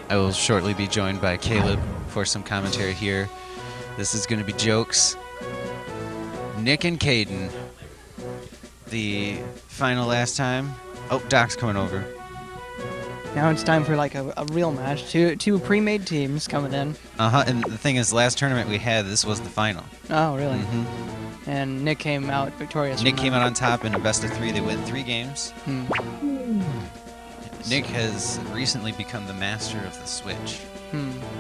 I will shortly be joined by Caleb for some commentary here. This is going to be jokes. Nick and Kaden, the final last time. Oh, Doc's coming over. Now it's time for like a real match. Two pre-made teams coming in. And the thing is, last tournament we had, this was the final. Oh, really? Mm-hmm. And Nick came out victorious. Nick came out on top in a best of 3. They win 3 games. Nick has recently become the master of the Switch.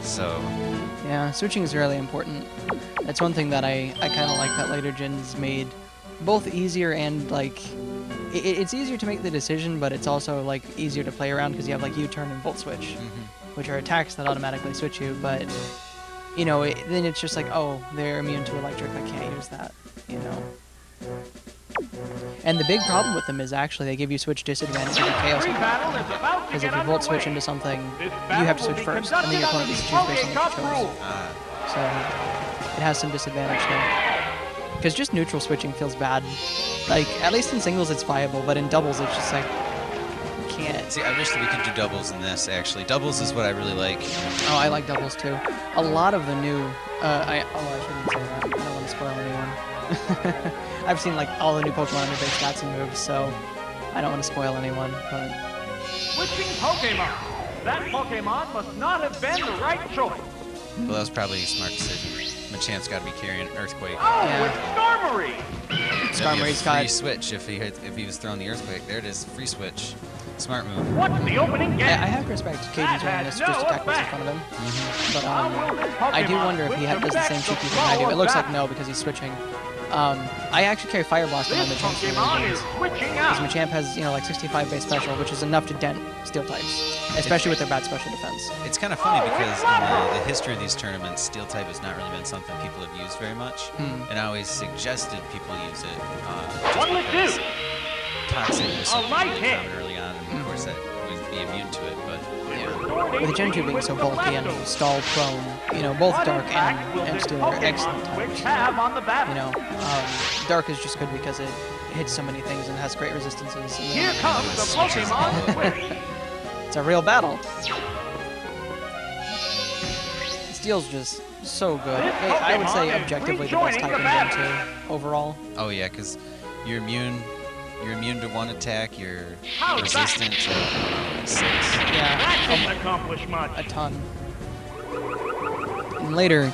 So. Yeah, switching is really important. That's one thing that I kind of like that later gens made both easier and like it's easier to make the decision, but it's also like easier to play around because you have like U-turn and volt switch, which are attacks that automatically switch you. But you know, then it's just like, oh, they're immune to electric. I can't use that. You know. And the big problem with them is actually they give you switch disadvantage if you chaos. Because if you volt switch into something, you have to switch first, and then your opponent needs to choose based on what you chose. So it has some disadvantage there. Because just neutral switching feels bad. Like, at least in singles it's viable, but in doubles it's just like, you can't. See, I wish that we could do doubles in this, actually. Doubles is what I really like. Oh, I like doubles too. A lot of the new, I shouldn't say that. I don't want to spoil anyone. I've seen like all the new Pokemon and their base stats and moves, so I don't want to spoil anyone, but... Switching Pokemon! That Pokemon must not have been the right choice! Well, that was probably a smart decision. Machamp's got to be carrying an Earthquake. Oh, yeah. It's Skarmory! Skarmory's got... free switch if he was throwing the Earthquake. There it is, free switch. Smart move. What's the opening game? I have to respect Kaden's willingness to just attack what's in front of him. But I do wonder if he does the same cheeky thing I do. It looks like no, because he's switching. I actually carry Fire Blast on my Machamp because Machamp has, you know, like 65 base special, which is enough to dent Steel types, especially with their bad special defense. It's kind of funny because in the history of these tournaments, Steel type has not really been something people have used very much, and I always suggested people use it just because Toxic was something really common early on, and of course that would be immune to it, but yeah. With Gen 2 being so bulky and stall prone, you know, both Dark and Steel are excellent types. You know, Dark is just good because it hits so many things and has great resistances. Here comes the Pokemon Switch! It's a real battle. Steel's just so good. I would say objectively the best type in Gen 2 overall. Oh yeah, because you're immune to 1 attack, you're resistant to 6. Yeah, That doesn't accomplish much. a ton. And later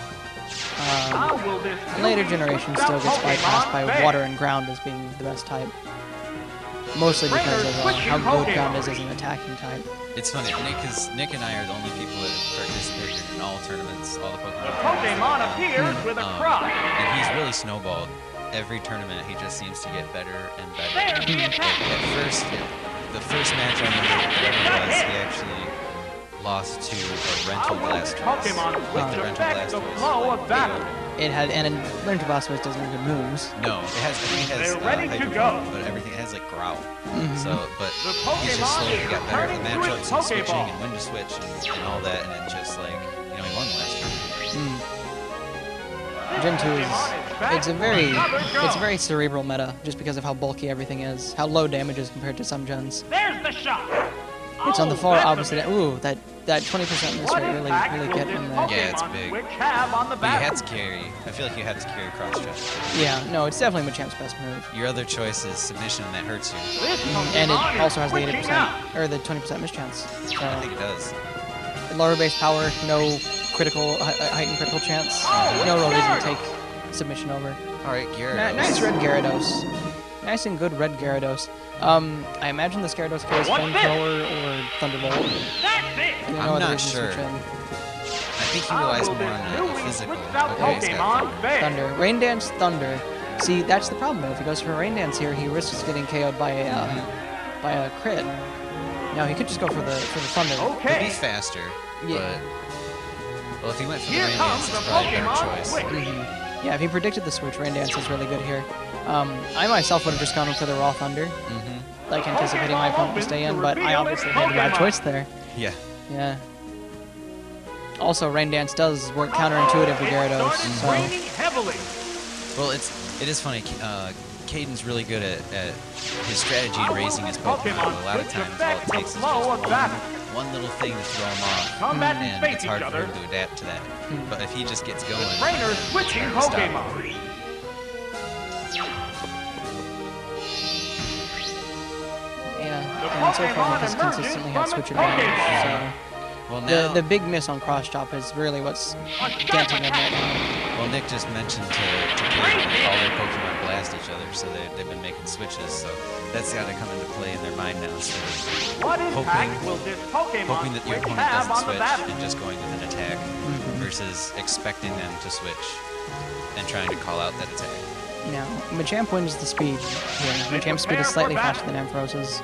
generations still gets bypassed by Water and Ground as being the best type. Mostly because of how good Ground is as an attacking type. It's funny, Nick and I are the only people that have participated in all tournaments, all the Pokemon. Pokemon appears with a cry. And he's really snowballed. Every tournament, he just seems to get better and better. There's the attack. At first, the first match I remember was he actually lost to a Rental Blastoise. Pokemon With the Rental affect the Blastoise. flow of battle. It had, and Rental Blastoise doesn't have good moves. No, it has. I think it has They're ready to Hyper go. Beam, but everything it has like Growl. So, but The he's just Pokemon slowly is got better at the returning to its matchups and switching Pokeball. and when to switch and all that, and then just like he won the last tournament. Gen 2 is it's a very cerebral meta just because of how bulky everything is, how low damage is compared to some gens. There's the shot. It's on the Oh, far that's opposite. a- Ooh, that 20% miss What rate really get in there. Yeah, it's Pokemon big. Switch have on the But you battle? had to carry. I feel like you had to carry cross check. Yeah, no, it's definitely Machamp's best move. Your other choice is submission, and that hurts you. This And Pokemon it also has the is switching 80% out. or the 20% miss chance. I So think it does. lower base power, no critical heightened critical chance. No real reason to take submission over. All right, Gyarados. Nice red Gyarados. Nice and good red Gyarados. I imagine this Gyarados carries What's Flamethrower or Thunderbolt. That's it. I don't know I'm other not reasons to sure. switch in. I think he relies more on the physical. Switched out Okay, he's got Pokemon Fair. Thunder. Rain Dance, Thunder. See, that's the problem though. If he goes for Rain Dance here, he risks getting KO'd by a crit. Now he could just go for the Thunder. Could be Okay. faster, Yeah. but well, if he went for the Here Rain comes Dance, the it's probably a better Pokemon choice. Switch. Yeah, if he predicted the switch, Rain Dance is really good here. I myself would have just gone for the Raw Thunder, like anticipating my opponent to stay in, but I obviously made the bad choice there. Yeah. Yeah. Also, Rain Dance does work counterintuitive to Gyarados, It started so raining heavily. Well, it is funny. Caden's really good at his strategy in raising his Pokemon. A lot of times, all it takes is just one little thing to throw him off, Combatants and face it's hard each for him other. to adapt to that. But if he just gets going, Trainers switching it's hard to stop Pokemon. him. Yeah, and so far Nick has consistently had switch advantage, so... Well, now, The big miss on cross chop is really what's denting him right now. well, Nick just mentioned to Kaden that all their Pokemon blast each other, so they've been making switches, so that's got to come into play in their mind now. Instead of What impact will this Pokemon hoping that your switch opponent have doesn't on the switch battle? and just going with an attack versus expecting them to switch and trying to call out that attack. Now, Machamp wins the speed here. Machamp's speed is slightly faster than Amphrose's.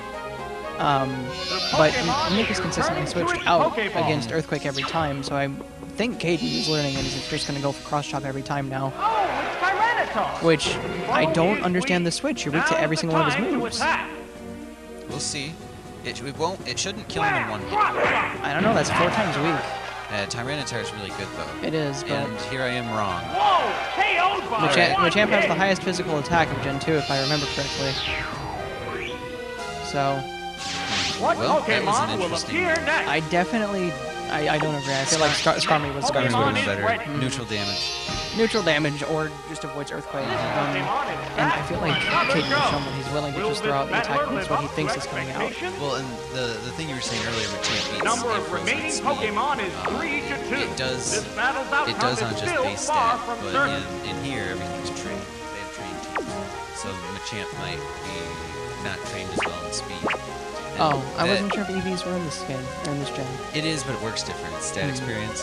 But Nick has consistently switched out against Earthquake every time, so I think Kaden is learning and he's just going to go for cross chop every time now. Oh, it's Tyranitar. Which, I don't understand the switch. You're weak to every single one of his moves. We'll see. It shouldn't kill him in one hit. I don't know, that's 4 times weak. Tyranitar is really good though. It is, but... And here I am wrong. Whoa! KO'd by Machamp has the one highest physical attack of Gen 2, if I remember correctly. So... What Well, that was an Pokemon will interesting- appear next? I definitely... I don't agree. I feel like Skarmory was Skarmory's Pokemon would is be better. ready. Neutral damage. neutral damage or just avoids Earthquake. Pokemon is And I back feel for like another Kaden has go. shown that he's willing to Will just throw out the this attack battler against live what he up thinks to is coming out. expectations? Well, and the thing you were saying earlier, Machamp beats Number of Amphrose's remaining speed. Pokemon is 3-2. It does. This battle's outcome It does on is just still base far stat, from but certain. in here everything's trained. They have trained teams, so Machamp might be not trained as well in speed. And Oh, I that- wasn't sure if EVs were in this game, or in this gen. It is, but it works different. It's stat experience,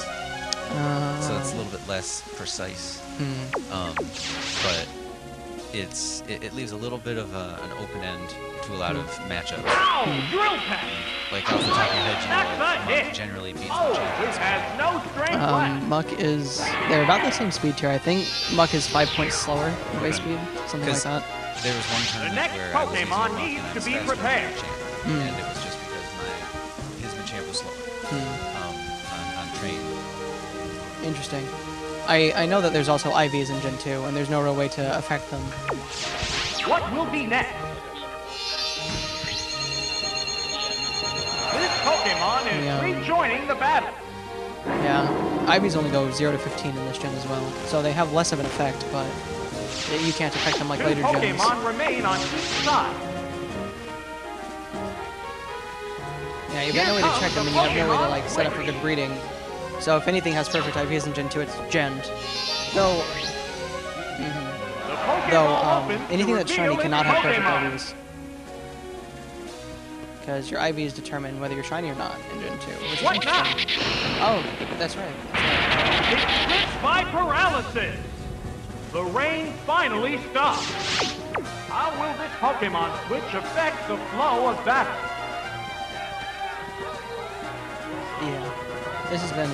so it's a little bit less precise. But it leaves a little bit of an open end to a lot of matchups. Ow! Drill pack! Like off the top of your head, you That's know, a hit. Muck generally beats Oh, Machamp. it has no strength left. Muck is... They're about the same speed tier. I think Muck is 5 points slower in base speed, something like 'Cause that. There was one tournament next where I was using Pokemon Muck needs and I to was be faster than prepared. Machamp, and it was just because his Machamp was slower on train. Interesting. I know that there's also IVs in Gen 2, and there's no real way to affect them. What will be next? This Pokemon is Yeah. rejoining the battle. Yeah, IVs only go 0 to 15 in this gen as well, so they have less of an effect, but you can't affect them like Two later gens. Pokemon remain on each side. Yeah, you've got no way to check them, and you have no way to like set up for good breeding. So if anything has perfect IVs in Gen 2, it's Gen. Though, The Pokeball opens to anything that's shiny reveal cannot its have perfect Pokemon. IVs. Because your IVs determine whether you're shiny or not in Gen 2, which is What now? interesting. Oh, that's right. It's hit by paralysis. The rain finally stops. How will this Pokemon switch affect the flow of battle? Yeah. This has been...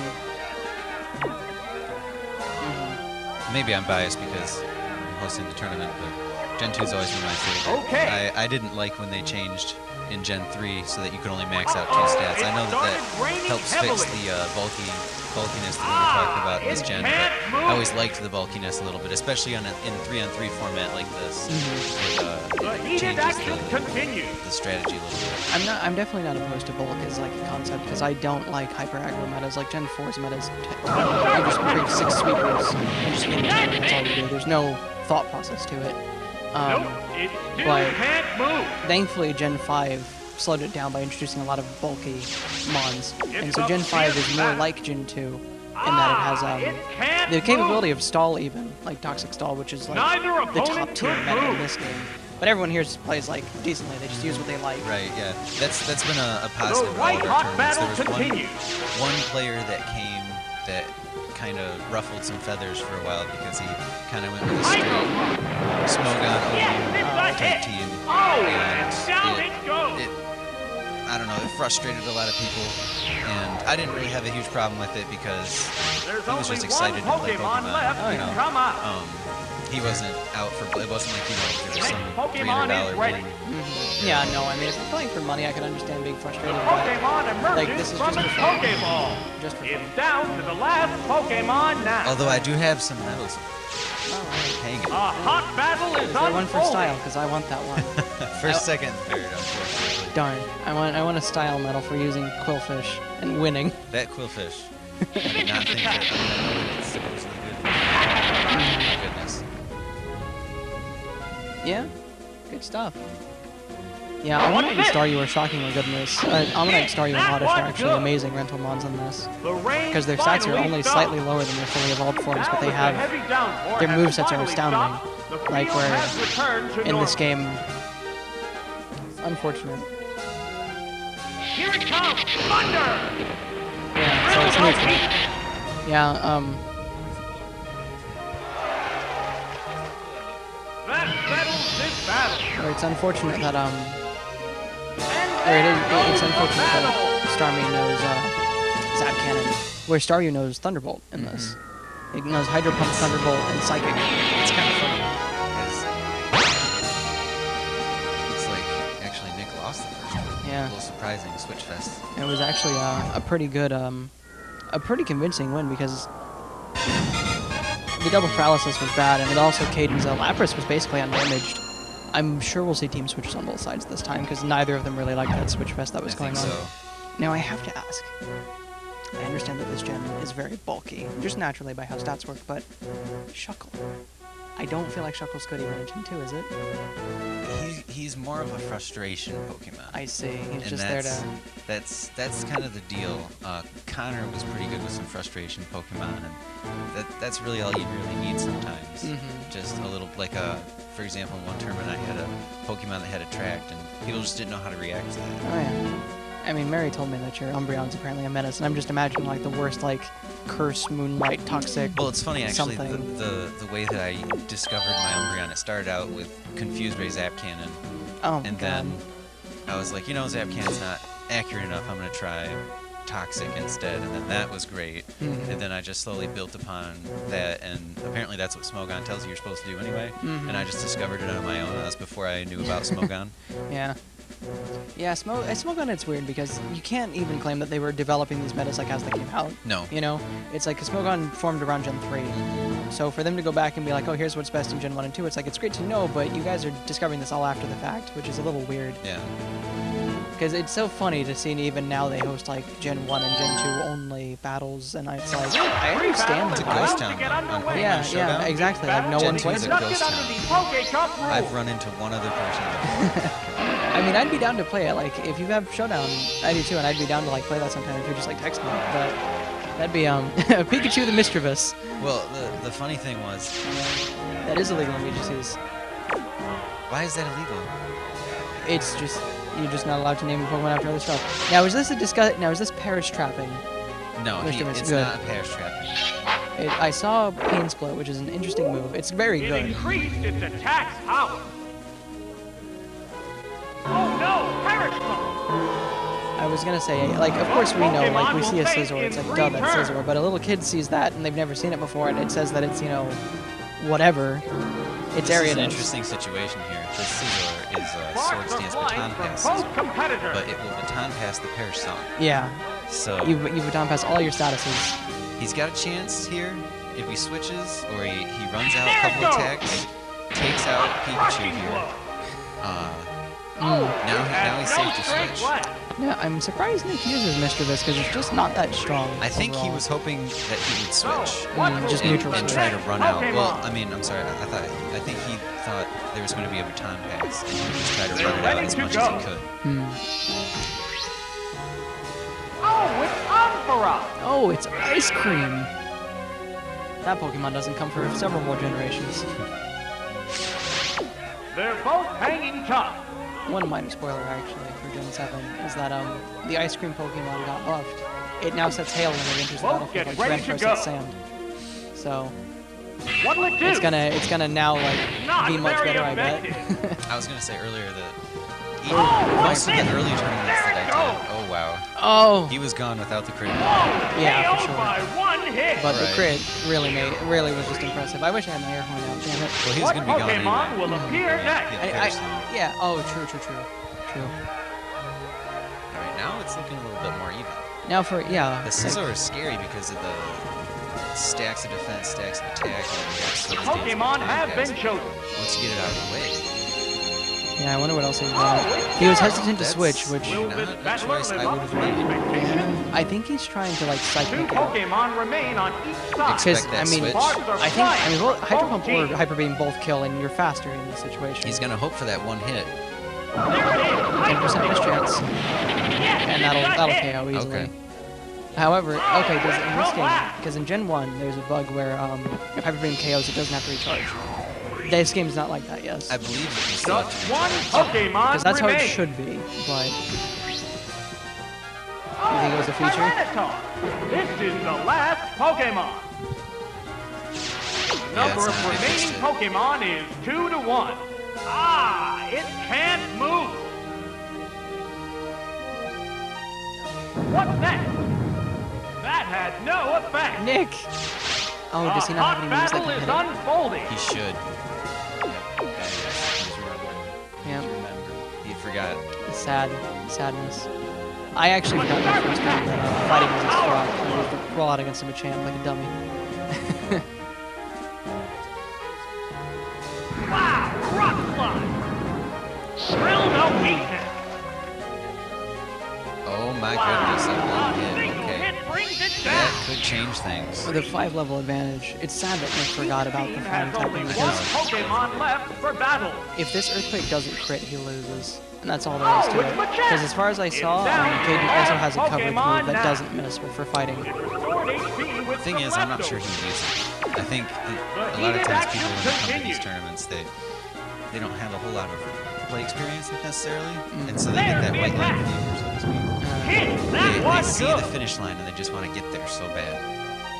Maybe I'm biased because I'm hosting the tournament, but Gen 2's always been my favorite. Okay. I didn't like when they changed in Gen 3 so that you could only max out 2 stats. I know that helps fix the bulkiness that we were talking about in this gen, but I always liked the bulkiness a little bit, especially in a 3-on-3 format like this. The It heated changes action continues. the strategy a little bit. I'm definitely not opposed to bulk as like a concept because I don't like hyper aggro metas. Like Gen 4's metas, you just bring 6 sweepers and just hit it. That's all you do. There's no thought process to it. Nope, it still but- can't move. Thankfully, Gen 5 slowed it down by introducing a lot of bulky mons, and so Gen 5 is more like Gen 2 in that it has the capability of stall even, like Toxic Stall, which is like Neither the top opponent tier could meta in move. this game. But everyone here just plays like decently. They just use what they like. Right, yeah. That's been a positive The of all of our white-hot tournaments. battle There was continues. one player that came that kind of ruffled some feathers for a while because he kind of went with a straight Smogon Yes, it's a type hit. team. Oh, and And down it goes. I don't know, it frustrated a lot of people, and I didn't really have a huge problem with it because There's he was only just one excited to play Pokemon Pokemon. left You to know, come out. he wasn't out for, it wasn't like, you know, there was some Pokemon is $300 ready. win. Yeah, no, I mean, if you're playing for money, I can understand being frustrated, but Pokemon emerges like, this is from just its for fun. Pokeball. Just for fun. It's down to the last Pokemon now. Although I do have some medals. Hanging. A hot battle is Is there one for unfolding. style? Because I want that one. First, second, third, unfortunately. Darn. I want a style medal for using Quillfish and winning. That Quillfish. I did not think that. I know that it's supposedly good. Oh my goodness. Yeah, good stuff. Yeah, Almanac and Star You are shockingly good in this. Almanac and Star You and Oddish are actually amazing rental mons in this. Because their stats are only slightly lower than their fully evolved forms, but they have... Their movesets are astounding. Like, where in this game... Unfortunate. Here it comes! Thunder! Yeah, so it's neutral. Yeah, That settles this battle. where it's unfortunate that, And it's unfortunate that Starmie knows Zap Cannon, where Staryu knows Thunderbolt in this. It knows Hydro Pump, Thunderbolt, and Psychic. It's kind of funny. Looks like actually Nick lost the first one. Yeah. A little surprising, Switch Fest. It was actually a pretty good, a pretty convincing win because the double paralysis was bad, and it also Kaden's Lapras was basically undamaged. I'm sure we'll see team switches on both sides this time because neither of them really liked that Switch Fest that was I going think on. so. Now I have to ask. I understand that this gen is very bulky, just naturally by how stats work, but Shuckle. I don't feel like Shuckle's good even in Gen 2, is it? He's more of a frustration Pokemon. I see. He's And just there to... That's kind of the deal. Connor was pretty good with some frustration Pokemon, and that's really all you really need sometimes. Just a little, like for example, in one tournament I had a Pokemon that had Attract, and people just didn't know how to react to that. Oh yeah. I mean, Mary told me that your Umbreon's apparently a menace, and I'm just imagining like the worst, like, curse, moonlight, toxic. Well, it's funny actually. Something. The way that I discovered my Umbreon, it started out with Confused by Zap Cannon, Oh, and then I was like, Zap Cannon's not accurate enough. I'm gonna try Toxic instead, and then that was great. And then I just slowly built upon that, and apparently that's what Smogon tells you you're supposed to do anyway. And I just discovered it on my own. That was before I knew about Smogon. Yeah. Yeah, Smogon, it's weird because you can't even claim that they were developing these metas like as they came out. No. You know? It's like Smogon formed around Gen 3. So for them to go back and be like, oh, here's what's best in Gen 1 and 2, it's like, it's great to know, but you guys are discovering this all after the fact, which is a little weird. Yeah. Because it's so funny to see even now they host like Gen 1 and Gen 2 only battles, and it's like, I understand It's a that. ghost town on Pokemon Yeah, Showdown. yeah, exactly. Like no Gen one 2 plays is it. a ghost town. I've run into one other person before. I mean, I'd be down to play it. Like, if you have Showdown, I do too, and I'd be down to like play that sometime if you just like text me. But that'd be Pikachu the Mischievous. Well, the funny thing was, That is illegal in VGCs. why is that illegal? It's just you're just not allowed to name a Pokemon after other stuff. Now, is this Now, is this Parish Trapping? No, Mischievous, it's good. not a Parish Trapping. I saw Pain Split, which is an interesting move. It's very It good. increased its attack power. Oh no! Perish Mode! I was gonna say, like, of course we know, like, we see a Scizor, it's like, duh, that's Scizor, but a little kid sees that and they've never seen it before, and it says that it's, whatever. It's This is an Ariados. interesting situation here. The Scizor is Sword Stance Sparks are Baton flying from Pass, both competitors. but it will Baton Pass the Parish Song. Yeah, So you baton pass all your statuses. he's got a chance here if he switches or he runs out a couple attacks, takes out Pikachu here. Now he's safe to switch. Yeah, I'm surprised Nick uses Mischievous because it's just not that strong. I think he overall. was hoping that he would switch Just and, neutral and switch. try to run out. Well, I mean, I'm sorry. I think he thought there was going to be a Baton Pass and he would just try to run it out as much as he could. Oh, it's Ampharos! Oh, it's Ice Cream! That Pokemon doesn't come for several more generations. They're both hanging tough. One minor spoiler, actually, for Gen 7, is that the Ice Cream Pokemon got buffed. It now sets hail when it enters the Both battlefield, get like ready Renfro to go. sets sand. So, What'll it do? it's gonna now, like, Not be much very better, I bet. effective. I was going to say earlier that Oh, most of the early tournaments that I did, oh wow, Oh! he was gone without the critical. Yeah, for KO sure. by one hit. But the Right. crit really was just impressive. I wish I had my air horn out, damn it. Well, he was What going to be gone Pokemon anyway. will appear next? Yeah, oh, true. All right, now it's looking a little bit more even. Now for, yeah. The Scizor is scary because of stacks of defense, stacks of attack. The Pokemon have been chosen. Once you get it out of the way. Yeah, I wonder what else he's doing. He was hesitant to switch, which Will this battler live up to expectations? I think he's trying to like psych Two me out. Pokemon remain on each side. Because that I mean, switch. both Hydro Pump or Hyper Beam both kill, and you're faster in this situation. He's gonna hope for that one hit. 10% miss chance, and that'll KO easily. Okay. However, okay, in this game, because in Gen 1 there's a bug where if Hyper Beam KOs, it doesn't have to recharge. This game's not like that, yes. I believe you still have Just to one recharge. Pokemon Because that's how it remains. should be, but you think it was a feature? Tyranitar. This is the last Pokemon. The number it's of not remaining interested. Pokemon is 2 to 1. Ah, it can't move. What's next? That had no effect. Nick! Oh, does he not have any moves that battle can is hit it? unfolding. He should. He's remembering. Yeah. He's remembered. He forgot. Sadness. I actually forgot my first time that fighting was a rock. I was to roll out against a Machamp like a dummy. Wow, rock slide. Shrill no weakness. Oh my goodness, that A one hit. single Okay. hit brings it down. That could change things. With a 5-level advantage, it's sad that Nick forgot about the flying Has only typing one because Pokemon left for battle. if this Earthquake doesn't crit, he loses. And that's all there is to Oh, it. it's Machamp! Because as far as I saw, Kaden also has a coverage move that doesn't miss for fighting. It restored HP with The thing some is, I'm not sure he leftovers. uses it. I think a lot of times people when they come to these tournaments, they don't have a whole lot of play experience necessarily, and so they get that white line fever, so to speak. Hit! That They was see good. the finish line and they just want to get there so bad.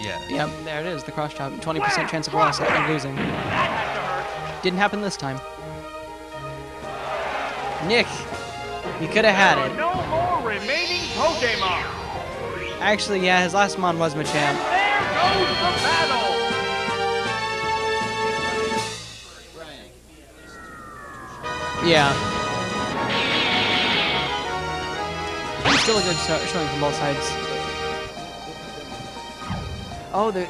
Yeah. Yep, there it is, the cross chop. 20% chance of loss and losing. That had to hurt. Didn't happen this time. Nick, you could have had There are it. no more remaining Pokemon. Actually, yeah, his last mon was Machamp. And there goes the battle. Yeah. Still a good showing from both sides. Oh, the